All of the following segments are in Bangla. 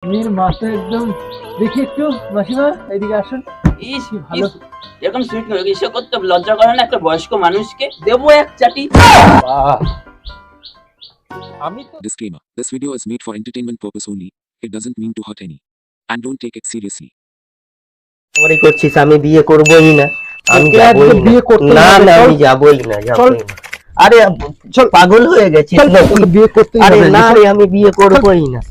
মেয়ের মাথা একদম দেখি একটু মাসিমা এদিকে আসুন। ইস ভালো এরকম সুইট নয়, এসব করতে লজ্জা করে না একটা বয়স্ক মানুষকে? দেবো এক চাটি। বাহ! আমি তো Disclaimer. This video is made for entertainment purpose only. It doesn't mean to hurt any. And don't take it seriously. মনে করছিস আমি বিয়ে করবই না? আমি তোকে আজকে যাবই না। বিয়ে করতে না হবে, না চল। আমি যাবই না, চল। যাবই না। আরে চল, পাগল হয়ে গেছিস চল, নাকি? তোকে বিয়ে করতেই আরে হবে, না চল। রে, আমি বিয়ে করবই না।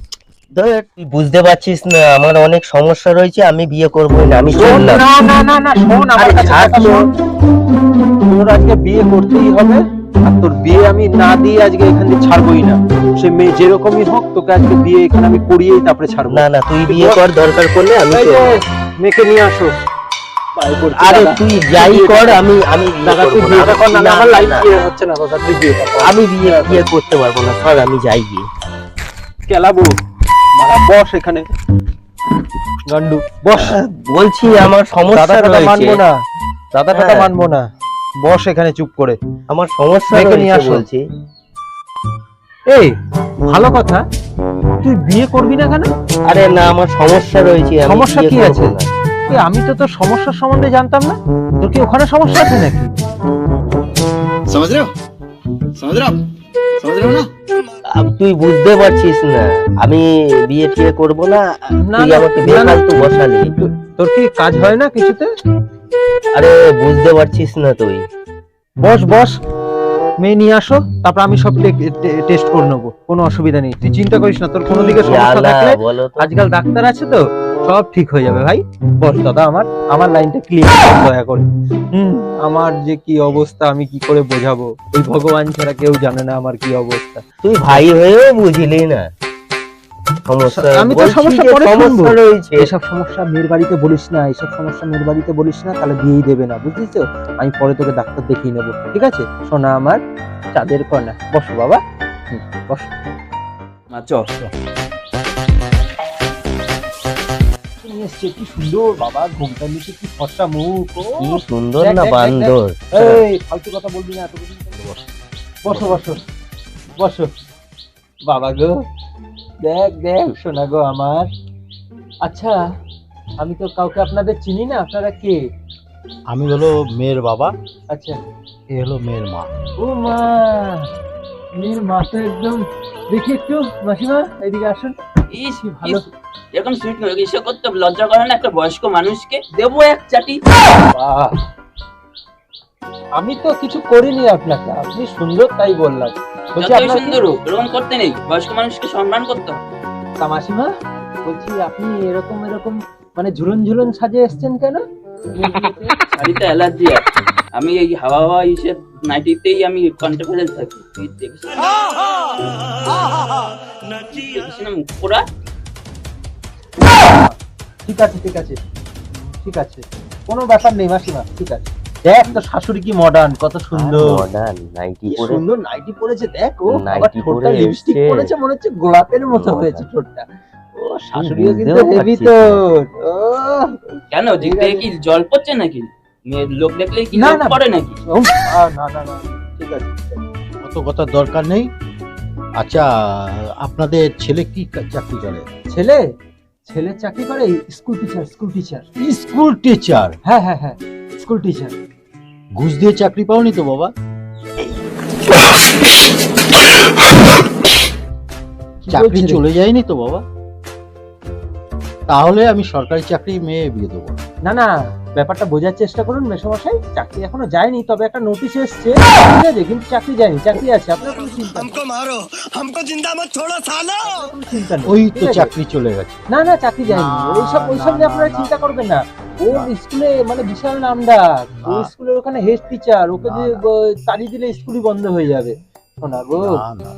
ধর, তুই বুঝতে পারছিস না আমার অনেক সমস্যা রয়েছে, আমি বিয়ে করবই না। আমি শোন, শুনলাম। না না না না শোন, আমার আরে কাছে ছাড় কথা তো। শোন। তোর আজকে বিয়ে করতেই হবে, আর তোর বিয়ে আমি না দিয়ে আজকে এখান থেকে ছাড়বই না। সে মেয়ে যেরকমই হোক, তোকে আজকে বিয়ে এখানে আমি করিয়েই তারপরে ছাড়বো। না না, তুই বিয়ে কর, দরকার পড়লে আমি এই যে, করবো। মেয়েকে নিয়ে আসো। বাই করছি, আরে দাদা। তুই যাই কর, আমি বিয়ে দাদা তুই করবো না। বিয়েটা কর না, না, আমার লাইফ না, বিয়ে হচ্ছে না দাদা, তুই বিয়েটা কর। আমি বিয়ে করতে পারবো না। চল আমি যাই গিয়ে। কেলাবো মারা, বস এখানে গান্ডু, বস। বলছি আমার সমস্যা দাদা রয়েছে। মানবো না, দাদা হ্যাঁ। মানবো না, বস এখানে চুপ করে। আমার সমস্যা মেয়েকে নিয়ে রয়েছে আসো। বলছি। এই ভালো কথা, তুই বিয়ে করবি না কেন? আরে না, আমার সমস্যা রয়েছে, আমি সমস্যা বিয়ে কি করবো আছে? না। আমি তো তোর সমস্যার সম্বন্ধে জানতাম না। তোর কি ওখানে সমস্যা আছে নাকি? समझ रहे हो समझ रहे हो समझ रहे हो ना। তুই বুঝতে পারছিস না, আমি বিয়ে টিয়ে করবো না। না, তুই না, আমাকে না, না। বেফালতু বসালি। তোর কি কাজ হয় না কিছুতে? আরে বুঝতে পারছিস না তুই। বস বস, মেয়ে নিয়ে আসো, তারপর আমি সব টেস্ট করে নেবো, কোনো অসুবিধা নেই, তুই চিন্তা করিস না। তোর কোনো দিকে সমস্যা জ্বালা, থাকলে বলো তো। আজকাল ডাক্তার আছে তো, সব ঠিক হয়ে যাবে ভাই। বস দাদা, আমার লাইনটা ক্লিয়ার দয়া করে। আমার যে কি অবস্থা আমি কি করে বোঝাবো, ওই ভগবান ছাড়া কেউ জানে না আমার কি অবস্থা। তুই ভাই হয়েও বুঝলি না সমস্যা। আমি তো বলছি সমস্যা যে পরে শুনবো। সমস্যা রয়েছে। এসব সমস্যা মেয়ের বাড়িতে বলিস না, এসব সমস্যা মেয়ের বাড়িতে বলিস না, তাহলে বিয়েই দেবে না, বুঝলিস তো? আমি পরে তোকে ডাক্তার দেখিয়ে নেবো, ঠিক আছে? সোনা আমার, চাঁদের কন্যা, বসো বাবা, বসো। চল নিয়ে এসছে, কি সুন্দর বাবা, ঘুমটা নিচে কি ফর্সা মুখ। ও, কি সুন্দর দেখ, না দেখ, দেখ, বান্দর। এই ফালতু কথা বলবি না, এতদিন বসো বসো বসো বসো। বাবা গো, দেখ দেখ সোনা গো আমার। আচ্ছা, আমি তো কাউকে আপনাদের চিনি না, আপনারা কে? আমি হলো মেয়ের বাবা, আচ্ছা, এ হলো মেয়ের মা। ও মা, মেয়ের মাথা একদম দেখি একটু মাসিমা এদিকে আসুন। ইস ভালো এরকম সুইট নয়, এসব করতে লজ্জা করে না একটা বয়স্ক মানুষকে? দেবো এক চাটি। বাহ! আমি তো কিছু করিনি আপনাকে, আপনি সুন্দর তাই বললাম। বলছি যতই আপনার সুন্দর হোক, এরকম করতে নেই, বয়স্ক মানুষকে সম্মান করতে হবে। তা মাসিমা, বলছি আপনি এরকম এরকম মানে ঝুলন ঝুলন সাজে এসছেন কেন? শাড়িতে অ্যালার্জি আছে, আমি এই হাওয়া হাওয়া ইসের নাইটিতেই আমি কন্টেম্পোরারি থাকি। তুই দেখিস না মুখ পোড়া? ঠিক আছে ঠিক আছে ঠিক আছে, কোনো ব্যাপার নেই মাসিমা, ঠিক আছে। দেখ তো শাশুড়ি কি মডার্ন, কত সুন্দর। মডার্ন নাইটি কি পরে। সুন্দর নাইটি পরেছে, দেখ ও আবার নাইটি ঠোঁটটা পরে লিপস্টিক এসছে। পরেছে, মনে হচ্ছে গোলাপের মতো হয়েছে ঠোঁটটা। ও শাশুড়িও কিন্তু বুঝতেও হেভি পারছিস তো। ও কেন দিক থেকে কি জল পড়ছে নাকি? মেয়ের লোক দেখলে কি না, লোক না। পড়ে নাকি? না না না, ঠিক আছে ঠিক আছে। অত কথার দরকার নেই। আচ্ছা, আপনাদের ছেলে কি চাকরি করে? ছেলে ছেলে চাকরি করে school teacher, school teacher. School teacher. হ্যাঁ হ্যাঁ হ্যাঁ, স্কুল টিচার। ঘুষ দিয়ে চাকরি পাওনি তো বাবা? চাকরি বলছিস? চলে যায়নি তো বাবা? তাহলে আমি সরকারি চাকরি মেয়ে বিয়ে দেবো। না না, ব্যাপারটা বোঝার চেষ্টা করুন মেসোমশাই, চাকরি এখনো যায়নি, তবে একটা নোটিশ এসছে, ঠিক আছে, কিন্তু চাকরি যায়নি, চাকরি আছে, আপনার কোনো চিন্তা নেই, हमको मारो हमको जिंदा मत छोड़ो सालो। কোনো চিন্তা নেই, ওই ঠিক তো আছে? চাকরি চলে গেছে। না না, চাকরি যায়নি, না, ওইসব নিয়ে না, আপনারা না, চিন্তা করবেন না। ওর স্কুলে মানে বিশাল নামডাক, ও না। স্কুলের ওখানে হেড টিচার, ওকে না, যে না। তাড়িয়ে দিলে স্কুলই বন্ধ হয়ে যাবে। শোনা গো, না, না।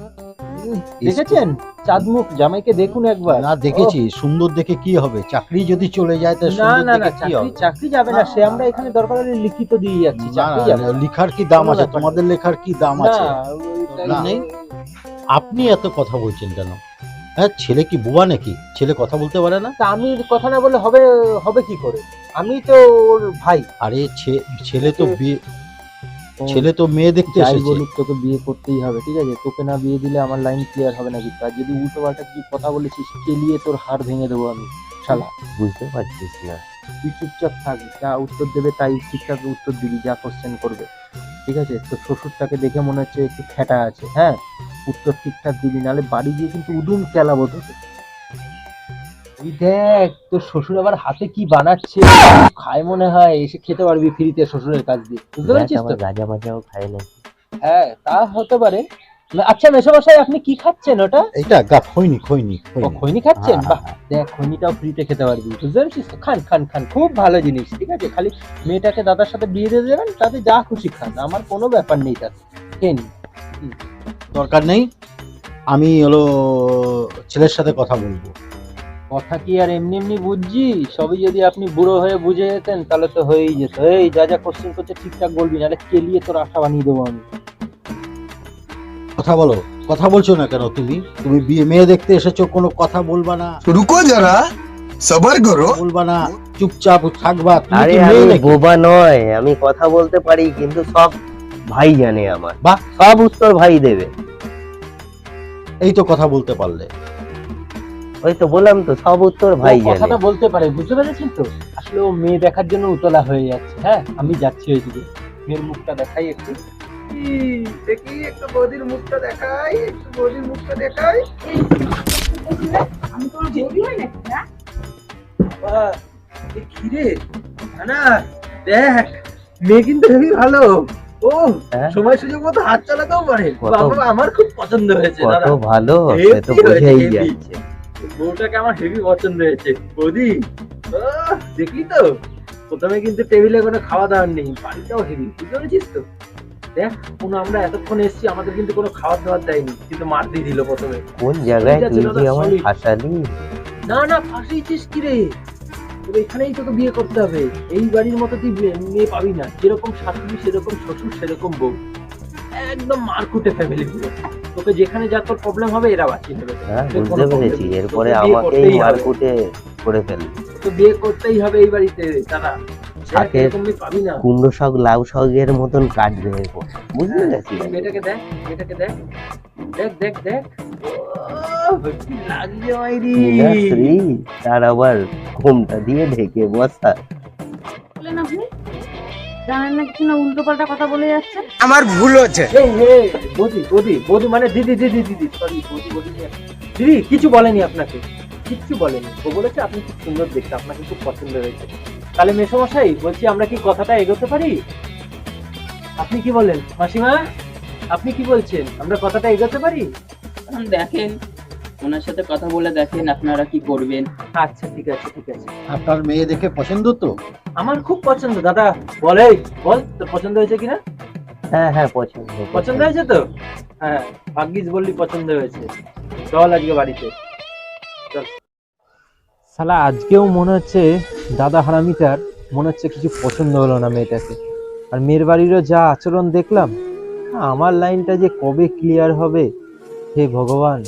দেখেছেন চাঁদমুখ জামাইকে দেখুন একবার। না দেখেছি, সুন্দর দেখে কি হবে? চাকরি যদি চলে যায় তা না সুন্দর না না, দেখে কি চাকরি হবে? চাকরি যাবে না, সে আমরা এখানে দরকার হলে লিখিত দিয়ে যাচ্ছি, না, চাকরি না, যাবে না। লিখার কি দাম কোনো আছে? ব্যাপার তোমাদের লেখার কি দাম না, আছে? ওইটাই না। নেই। আপনি এত কথা বলছেন কেন? হ্যাঁ, ছেলে কি বুয়া নাকি? ছেলে কথা বলতে পারে না? তা আমি কথা না বলে হবে কি করে? আমি তো ওর ভাই। আরে ছেলে তো বিয়ে ছেলে তো মেয়ে দেখতে যাই এসেছে। বলুক তোকে বিয়ে করতেই হবে, ঠিক আছে? তোকে না বিয়ে দিলে আমার লাইন ক্লিয়ার হবে না কিন্তু। আর যদি উল্টো পাল্টা কিছু কথা বলেছিস, কেলিয়ে তোর হাড় ভেঙে দেবো আমি শালা। বুঝতে পারছিস না? তুই চুপচাপ থাক, যা উত্তর দেবে তাই ঠিকঠাক উত্তর দিবি, যা কোশ্চেন করবে, ঠিক আছে? তোর শ্বশুরটাকে দেখে মনে হচ্ছে একটু ফ্যাটা আছে, হ্যাঁ? উত্তর ঠিকঠাক দিবি, নাহলে বাড়ি গিয়ে কিন্তু উদুম কেলাবো তোকে। ওই দেখ তোর শ্বশুর আবার হাতে কি বানাচ্ছে, খায় মনে হয়, এসে খেতে পারবি ফ্রিতে শ্বশুরের কাছ দিয়ে, বুঝতে দেখ, পারছিস তো? আমার গাঁজা মাজাও খায় না। হ্যাঁ তা হতে পারে। আচ্ছা মেশামশাই, আপনি কি খাচ্ছেন ওটা? এইটা খৈনি খৈনি ও খৈনি খাচ্ছেন? হ্যাঁ, বাহ, দেখ খৈনিটাও ফ্রিতে খেতে পারবি, বুঝতে পারছিস তো? খান খান খান, খুব ভালো জিনিস, ঠিক আছে? খালি মেয়েটাকে দাদার সাথে বিয়ে দিয়ে দেবেন, তাতে যা খুশি খান, আমার কোনো ব্যাপার নেই তাতে, খেয়ে নিন। দরকার নেই, আমি হলো ছেলের সাথে কথা বলবো। কথা কি আর এমনি এমনি বুঝছি? সবই যদি আপনি বুড়ো হয়ে বুঝে যেতেন তাহলে তো হয়েই যেত। এই যা যা কোশ্চেন করছে ঠিকঠাক বলবি, নাহলে কেলিয়ে তোর আশা বানিয়ে দেবো আমি। কথা বলো। কথা বলছো না কেন তুমি? তুমি বিয়ে মেয়ে দেখতে এসেছো, কোনো কথা বলবা না, रुको जरा सबर करो। বলবা না, চুপচাপ থাকবা। তুমি আরে কি আমি মেয়ে নাকি? বোবা নয়, আমি কথা বলতে পারি, কিন্তু সব ভাই জানে আমার। বাহ। সব উত্তর ভাই দেবে। এই তো কথা বলতে পারলে। ওই তো বললাম তো, সব উত্তর ভাই ও জানে। কথাটা বলতে পারে, বুঝতে পেরেছেন তো? আসলে ও মেয়ে দেখার জন্য উতলা হয়ে যাচ্ছে। হ্যাঁ আমি যাচ্ছি ওইদিকে, মেয়ের মুখটা দেখাই একটু। দেখি একটু বৌদির মুখটা দেখাই, একটু বৌদির মুখটা দেখাই। আমি তোমার বৌদি হই নাকি? হ্যাঁ, বাবা, এ কি রে? না দেখ, মেয়ে কিন্তু হেবি ভালো। ও হ্যাঁ? সময় সুযোগ মতো হাত চালাতেও পারে। কত- বাবা আমার খুব পছন্দ হয়েছে কত দাদা। ভালো, হেবি সে তো হয়েছে, বুঝেই হেবি। যাচ্ছে। বউটাকে আমার হেভি পছন্দ হয়েছে। বৌদি দেখলি তো, প্রথমে কিন্তু টেবিলে কোনো খাওয়া দাওয়া নেই, বাড়িটাও হেভি, বুঝতে পেরেছিস তো? দেখ কোনো আমরা এতক্ষণ এসেছি, আমাদের কিন্তু কোনো খাওয়ার দাওয়ার দেয়নি, কিন্তু মার দিয়ে দিল প্রথমে। কোন জায়গায় ঠিক আছে তুই দাদা, যে আমার sorry। ফাঁসালি? না না ফাঁসিয়েছিস কি রে? তোর এখানেই তোকে বিয়ে করতে হবে। এই বাড়ির মতো তুই মেয়ে পাবি না, যেরকম শাশুড়ি সেরকম শ্বশুর সেরকম বউ, একদম মারকুটে ফ্যামিলি পুরো। তোকে যেখানে যা তোর প্রবলেম হবে এরা বাঁচিয়ে নেবে। হ্যাঁ, তোর বুঝতে কোনো পেরেছি। problem নেই। এরপরে তোকে বিয়ে আমাকেই করতেই হবে। মারকুটে করে ফেলবে। তো বিয়ে করতেই হবে এই বাড়িতে দাদা। শাকের এরকম মেয়ে পাবি না। কুমড়ো শাক লাউ শাকের মতন কাটবে এরপর, বুঝতে পেরেছি? মেয়েটাকে দেখ, মেয়েটাকে দেখ, দেখ দেখ দেখ। কি লাগছে মাইরি। মীনাশ্রী, তার আবার ঘুমটা দিয়ে ঢেকে বসা। বললেন আপনি জানেন না কিছু না, উল্টো পাল্টা কথা বলে যাচ্ছেন। এই হে বৌদি, বৌদি বৌদি মানে দিদি দিদি দিদি, সরি বৌদি বৌদি নিয়ে আসি। দিদি কিছু বলেনি আপনাকে, কিচ্ছু বলেনি। ও বলেছে আপনি খুব সুন্দর দেখতে, আপনাকে খুব পছন্দ হয়েছে। তাহলে মেসোমশাই বলছি, আমরা কি কথাটা এগোতে পারি? আপনি কি বলেন মাসিমা? আপনি কি বলছেন, আমরা কথাটা এগোতে পারি? এখন দেখেন, ওনার সাথে কথা বলে দেখেন আপনারা কি করবেন। আচ্ছা ঠিক আছে ঠিক আছে। আপনার মেয়ে দেখে পছন্দ তো? আমার খুব পছন্দ দাদা। বলে বল তোর পছন্দ হয়েছে কিনা? হ্যাঁ হ্যাঁ, পছন্দ পছন্দ হয়েছে তো? হ্যাঁ ভাগ্যিস বললি পছন্দ হয়েছে। চল আজকে বাড়িতে চল। শালা আজকেও মনে হচ্ছে দাদা হারামিটার মনে হচ্ছে কিছু পছন্দ হলো না মেয়েটাকে। আর মেয়ের বাড়িরও যা আচরণ দেখলাম, আমার লাইনটা যে কবে ক্লিয়ার হবে, হে ভগবান,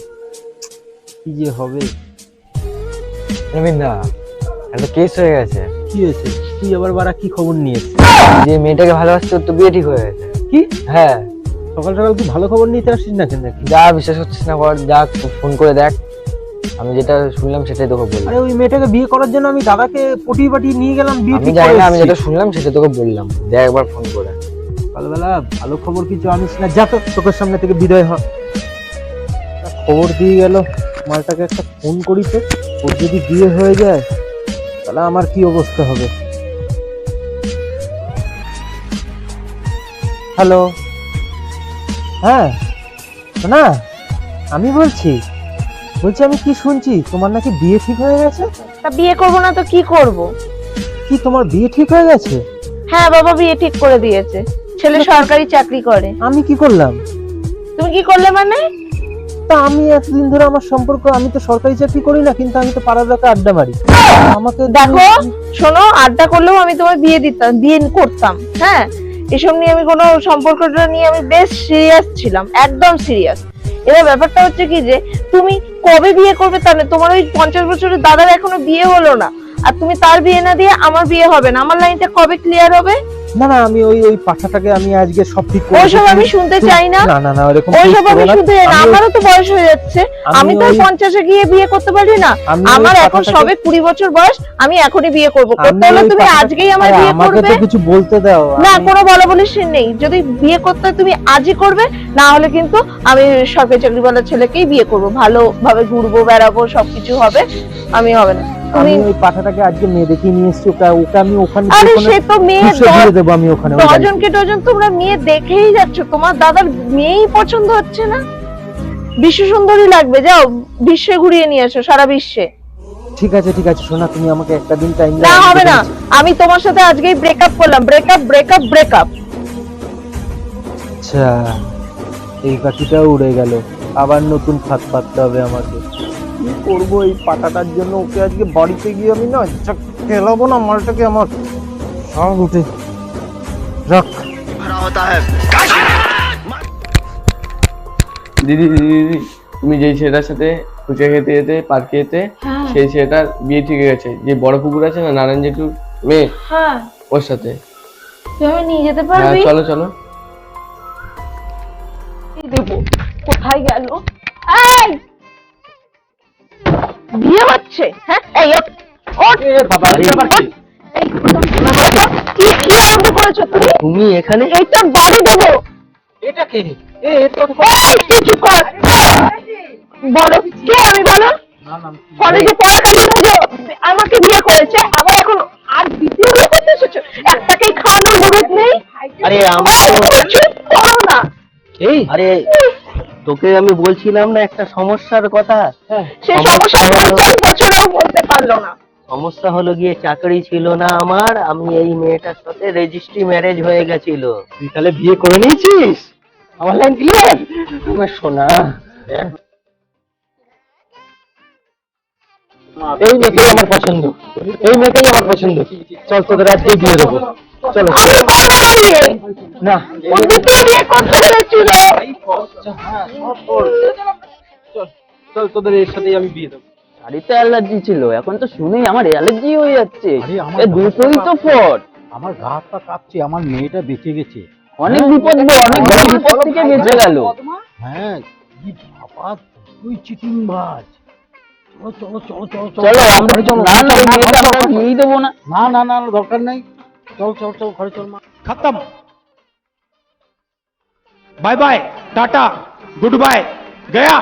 কি যে হবে। দা একটা কেস হয়ে গেছে। কি হয়েছে? তুই আবার বারা কি খবর নিয়েছিস? যে মেয়েটাকে ভালোবাসছে ওর তো বিয়ে ঠিক হয়ে গেছে। কি? হ্যাঁ, সকাল সকাল তুই ভালো খবর নিতে আসছিস না কেন? যা বিশ্বাস হচ্ছিস না কর, যা ফোন করে দেখ। আমি যেটা শুনলাম সেটাই তোকে বললাম। আরে ওই মেয়েটাকে বিয়ে করার জন্য আমি দাদাকে পটিয়ে পাটিয়ে নিয়ে গেলাম, বিয়ে আমি ঠিক জানি করে না, আমি এসেছি। যেটা শুনলাম সেটা তোকে বললাম। দেখ একবার ফোন করে। সকালবেলা ভালো খবর কিছু আনিস না, যা তো চোখের সামনে থেকে বিদায় হ। খবর দিয়ে গেল, মালটাকে একটা ফোন করি তো, ওর যদি বিয়ে হয়ে যায় তাহলে আমার কি অবস্থা হবে। হ্যালো, হ্যাঁ না আমি বলছি আমি কি শুনছি, তোমার নাকি বিয়ে ঠিক হয়ে গেছে? তা বিয়ে করব না তো কি করব? কি তোমার বিয়ে ঠিক হয়ে গেছে? হ্যাঁ বাবা বিয়ে ঠিক করে দিয়েছে, ছেলে সরকারি চাকরি করে। আমি কি করলাম? তুমি কি করলে মানে? তা আমি এতদিন ধরে আমার সম্পর্ক, আমি তো সরকারি চাকরি করি না, কিন্তু আমি তো পাড়ার লোকে আড্ডা মারি। আমাকে দেখো শোনো, আড্ডা করলেও আমি তোমার বিয়ে দিতাম, বিয়ে করতাম। হ্যাঁ, এসব নিয়ে আমি কোনো সম্পর্কটা নিয়ে আমি বেশ সিরিয়াস ছিলাম, একদম সিরিয়াস। এবার ব্যাপারটা হচ্ছে কি যে তুমি কবে বিয়ে করবে তাহলে? তোমার ওই 50 বছরের দাদার এখনো বিয়ে হলো না, আর তুমি তার বিয়ে না দিয়ে আমার বিয়ে হবে না, আমার লাইনটা কবে ক্লিয়ার হবে? না না, আমি ওই পাঠাটাকে আমি আজকে সব ঠিক করে ওইসব আমি শুনতে চাই না। না না না, এরকম ওইসব আমি শুনতে চাই না, আমারও তো বয়স হয়ে যাচ্ছে। আমি তো 50-এ গিয়ে বিয়ে করতে পারি না। আমার এখন সবে 20 বছর বয়স, আমি এখনই বিয়ে করব। করতে হলে তুমি আজকেই আমার বিয়ে আমাকে করবে। তো কিছু বলতে দাও। না, কোনো বলা বলিস নেই। যদি বিয়ে করতে হয় তুমি আজই করবে, না হলে কিন্তু আমি সরকারি চাকরিওয়ালা ছেলেকেই বিয়ে করব। ভালোভাবে ঘুরবো, বেড়াবো, সবকিছু হবে। আমি হবে না। আমি তুমি ওই পাঠাটাকে আজকে মেয়ে দেখে নিয়ে এসেছি, ওকে আমি ওখানে আরে সে তো মেয়ে দিয়ে দেবো আমি ওখানে। ওই বাড়িতে। ডজনকে ডজন তোমরা মেয়ে দেখেই যাচ্ছ, তোমার দাদার মেয়েই পছন্দ হচ্ছে না। বিশ্ব সুন্দরী লাগবে, যাও বিশ্বে ঘুরিয়ে নিয়ে এসো, সারা বিশ্বে। ঠিক আছে ঠিক আছে সোনা, তুমি আমাকে একটা দিন টাইম না হবে না, আমি তোমার সাথে আজকেই ব্রেকআপ করলাম। Breakup breakup breakup. আচ্ছা, এই পাখিটাও উড়ে গেল, আবার নতুন ফাঁদ পাততে হবে আমাকে। কি করবো এই পাটাটার জন্য? ওকে আজকে বাড়িতে গিয়ে আমি না খেলাবো না মালটাকে, আমার সব উঠে রাখ। দিদি দিদি দিদি, তুমি যেই ছেলেটার সাথে ফুচকা খেতে যেতে পার্কে যেতে, সেই ছেলেটার বিয়ে ঠিক হয়ে গেছে। যে বড় পুকুর আছে না, নারায়ণ জেঠুর মেয়ে, হ্যাঁ, ওর সাথে। তুমি নিয়ে যেতে হ্যাঁ পারবি? চলো চলো। দেবো, কোথায় গেল? এই বিয়ে হচ্ছে? হ্যাঁ, এই ওঠ ওঠ। বাবা, এই, কি আরম্ভ করেছো তুমি? তুমি এখানে? এইটা বাড়ি দেবো। এটা কে? এই, তুই চুপ কর। বলো কে? আমি বলো। কলেজে পড়াকালীন বুঝো আমাকে বিয়ে করেছে, আবার এখন আর দ্বিতীয় বিয়ে করতে এসেছো? একটাকেই খাওয়ানোর মুরত নেই? আরে আমি তো চুপ করো না। আরে তোকে আমি বলছিলাম না একটা সমস্যার কথা। সে সমস্যা 50 বছরেও বলতে পারলো না। সমস্যা হলো গিয়ে চাকরি ছিল না আমার, আমি এই মেয়েটার সাথে রেজিস্ট্রি ম্যারেজ হয়ে গেছিল। তুই তাহলে বিয়ে করে নিয়েছিস? আমার লাইন ক্লিয়ার? আমার সোনা, এই মেয়েকেই আমার পছন্দ, এই মেয়েকেই আমার পছন্দ। চল তোদের আজকেই বিয়ে দেবো। চলো। আমি করবো না বিয়ে। না, ও দ্বিতীয় বিয়ে করতে পেরেছিল। চল তোদের এর সাথেই আমি বিয়ে দেবো। শাড়িতে অ্যালার্জি ছিল, এখন তো শুনেই আমার অ্যালার্জি হয়ে যাচ্ছে। আরে আমার এ দুটোই তো ফট। আমার গা হাত পা কাঁপছে, আমার মেয়েটা বেঁচে গেছে। অনেক বিপদ গো, অনেক বড় বিপদ থেকে বেঁচে গেল। হ্যাঁ, কি বাবা, তুই চিটিংবাজ। চলো চলো চলো চলো চলো চলো, আমরা ঘরে চলো, না ঘরে চলো, না, ঘরে বিয়েটা চলো, আমরা ঘরে চলো। বিয়েই দেবো না। না না না, দরকার নেই। চল চল চল, ঘরে চল মা। खत्म। Bye bye, tata, goodbye, गया।